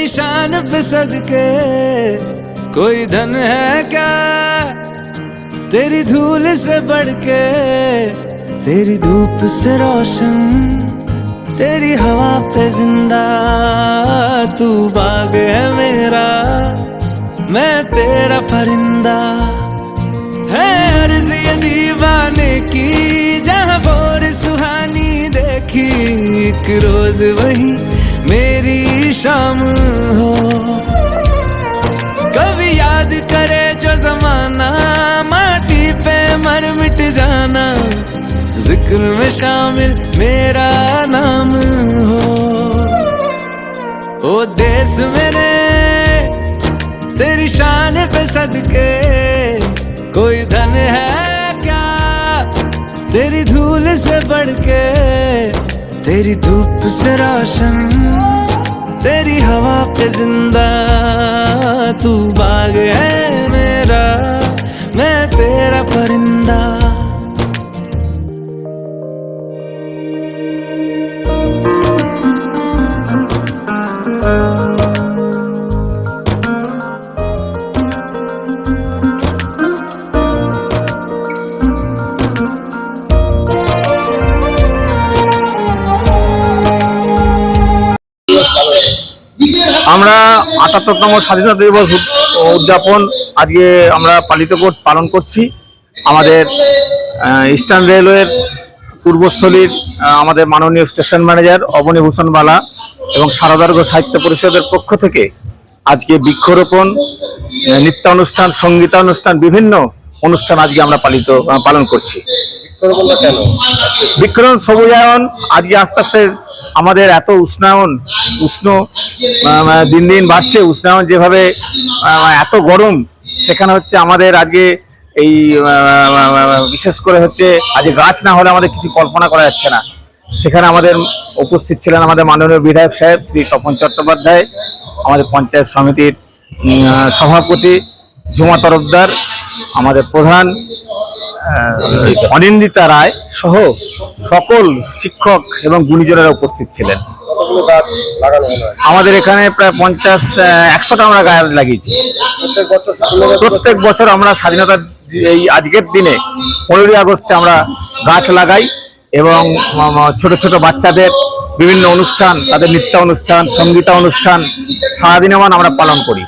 शान पे सदके कोई धन है क्या, तेरी धूल से बढ़ के, तेरी धूप से रोशन, तेरी हवा पे जिंदा। तू बाग है मेरा, मैं तेरा परिंदा। है अर्ज़ ये दीवाने की, जहाँ भोर सुहानी देखी, एक रोज वही मेरी शाम हो। कभी याद करे जो जमाना, माटी पे मर मिट जाना, जिक्र में शामिल मेरा नाम हो। ओ देश मेरे तेरी शान पे सदके कोई धन है क्या, तेरी धूल से बढ़ के, तेरी धूप से रोशन, तेरी हवा पे जिंदा। तू बाग है मेरा, मैं तेरा परिंदा। আমরা ৭৮তম স্বাধীনতা দিবস উদযাপন আজকে আমরা পালন করছি। আমাদের ইস্টার্ন রেলওয়ের পূর্বস্থলীর আমাদের মাননীয় স্টেশন ম্যানেজার অবনীভূষণ বালা এবং সারদার্ঘ্য সাহিত্য পরিষদের পক্ষ থেকে আজকে বৃক্ষরোপণ, নৃত্যানুষ্ঠান, সঙ্গীতানুষ্ঠান, বিভিন্ন অনুষ্ঠান আজকে আমরা পালন করছি। বৃক্ষরোপণ সবুজায়ন আজকে আস্তে আস্তে আমাদের এত উষ্ণ দিন দিন বাড়ছে, উষ্ণায়ন যেভাবে এত গরম, সেখানে হচ্ছে আমাদের আজকে এই বিশেষ করে হচ্ছে আজকে গাছ না হলে আমাদের কিছু কল্পনা করা যাচ্ছে না। সেখানে আমাদের উপস্থিত ছিলেন আমাদের মাননীয় বিধায়ক সাহেব শ্রী তপন চট্টোপাধ্যায়, আমাদের পঞ্চায়েত সমিতির সভাপতি ঝুমা তরফদার, আমাদের প্রধান অনিন্দিতা রায় সহ সকল শিক্ষক এবং গুণীজনেরা উপস্থিত ছিলেন। আমাদের এখানে প্রায় 50-100টা আমরা গাছ লাগিয়েছি। প্রত্যেক বছর আমরা স্বাধীনতার এই আজকের দিনে 15ই আগস্টে আমরা গাছ লাগাই এবং ছোট ছোট বাচ্চাদের বিভিন্ন অনুষ্ঠান, তাদের নৃত্য অনুষ্ঠান, সঙ্গীতা অনুষ্ঠান সারাদিন আমরা পালন করি।